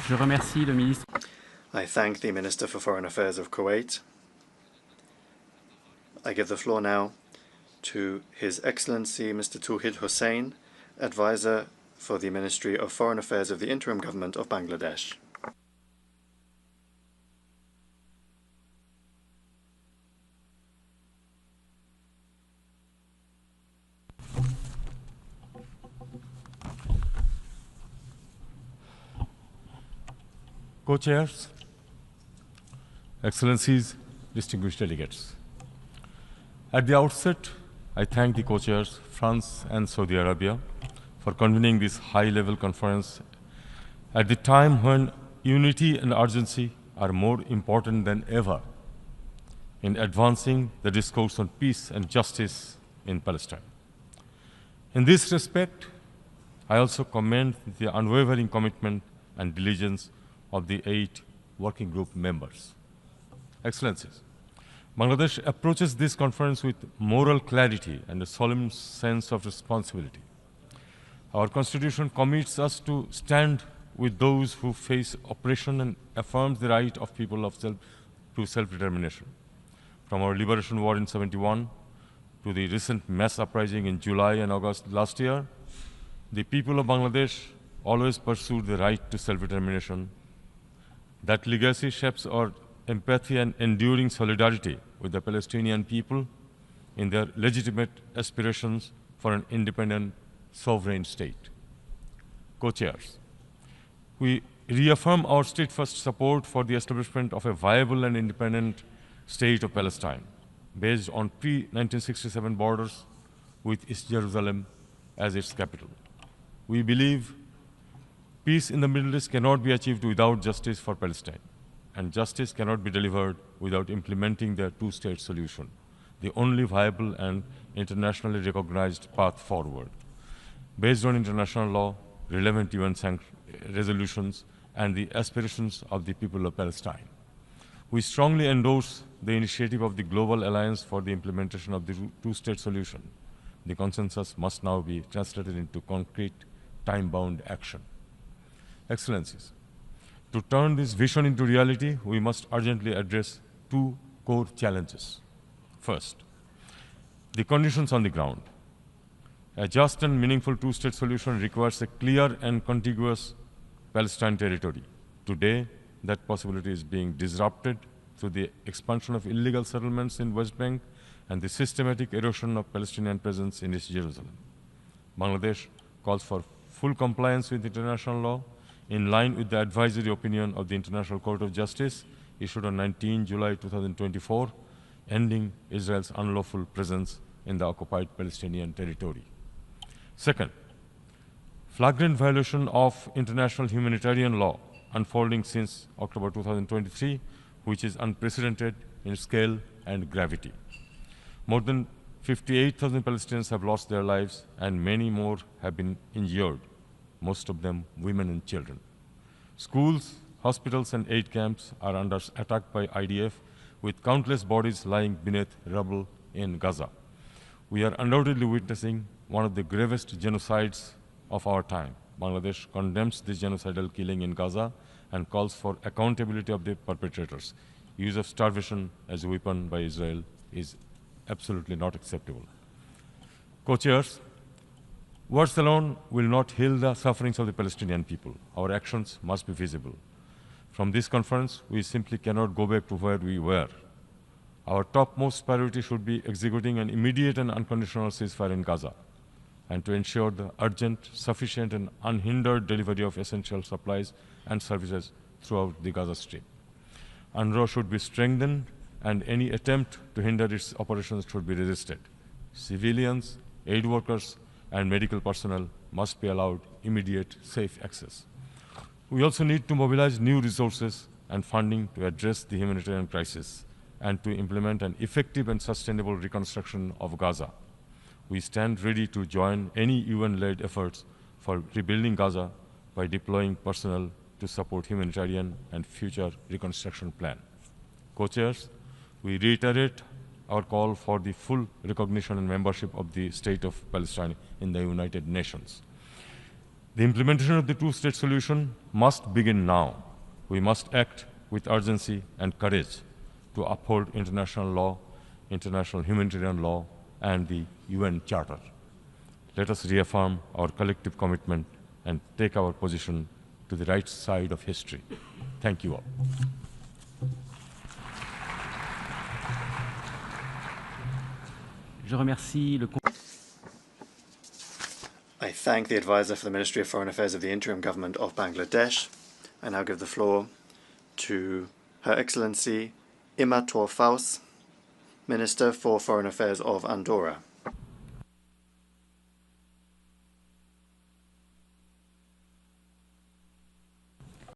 Je remercie le ministre. I thank the Minister for Foreign Affairs of Kuwait. I give the floor now to His Excellency Mr. Tauhid Hussain, Advisor for the Ministry of Foreign Affairs of the Interim Government of Bangladesh. Co-chairs, Excellencies, distinguished delegates. At the outset, I thank the co-chairs, France and Saudi Arabia, for convening this high-level conference at the time when unity and urgency are more important than ever in advancing the discourse on peace and justice in Palestine. In this respect, I also commend the unwavering commitment and diligence of the 8 working group members. Excellencies, Bangladesh approaches this conference with moral clarity and a solemn sense of responsibility. Our Constitution commits us to stand with those who face oppression and affirms the right of people to self-determination. From our liberation war in '71 to the recent mass uprising in July and August last year, the people of Bangladesh always pursued the right to self-determination. That legacy shapes our empathy and enduring solidarity with the Palestinian people in their legitimate aspirations for an independent, sovereign state. Co-chairs, we reaffirm our steadfast support for the establishment of a viable and independent state of Palestine, based on pre-1967 borders with East Jerusalem as its capital. We believe peace in the Middle East cannot be achieved without justice for Palestine, and justice cannot be delivered without implementing the two-state solution, the only viable and internationally recognized path forward, based on international law, relevant UN resolutions, and the aspirations of the people of Palestine. We strongly endorse the initiative of the Global Alliance for the implementation of the two-state solution. The consensus must now be translated into concrete, time-bound action. Excellencies, to turn this vision into reality, we must urgently address 2 core challenges. First, the conditions on the ground. A just and meaningful two-state solution requires a clear and contiguous Palestine territory. Today, that possibility is being disrupted through the expansion of illegal settlements in West Bank and the systematic erosion of Palestinian presence in East Jerusalem. Bangladesh calls for full compliance with international law, in line with the advisory opinion of the International Court of Justice issued on 19 July 2024, ending Israel's unlawful presence in the occupied Palestinian territory. Second, flagrant violation of international humanitarian law unfolding since October 2023, which is unprecedented in scale and gravity. More than 58,000 Palestinians have lost their lives and many more have been injured, most of them women and children. Schools, hospitals, and aid camps are under attack by IDF, with countless bodies lying beneath rubble in Gaza. We are undoubtedly witnessing one of the gravest genocides of our time. Bangladesh condemns this genocidal killing in Gaza and calls for accountability of the perpetrators. Use of starvation as a weapon by Israel is absolutely not acceptable. Co-chairs, words alone will not heal the sufferings of the Palestinian people. Our actions must be visible. From this conference, we simply cannot go back to where we were. Our topmost priority should be executing an immediate and unconditional ceasefire in Gaza, and to ensure the urgent, sufficient, and unhindered delivery of essential supplies and services throughout the Gaza Strip. UNRWA should be strengthened, and any attempt to hinder its operations should be resisted. Civilians, aid workers, and medical personnel must be allowed immediate, safe access. We also need to mobilize new resources and funding to address the humanitarian crisis and to implement an effective and sustainable reconstruction of Gaza. We stand ready to join any UN-led efforts for rebuilding Gaza by deploying personnel to support humanitarian and future reconstruction plan. Co-chairs, we reiterate our call for the full recognition and membership of the State of Palestine in the United Nations. The implementation of the two-state solution must begin now. We must act with urgency and courage to uphold international law, international humanitarian law, and the UN Charter. Let us reaffirm our collective commitment and take our position to the right side of history. Thank you all. Je remercie le I thank the advisor for the Ministry of Foreign Affairs of the Interim Government of Bangladesh. I now give the floor to Her Excellency Ima Torfaus, Minister for Foreign Affairs of Andorra.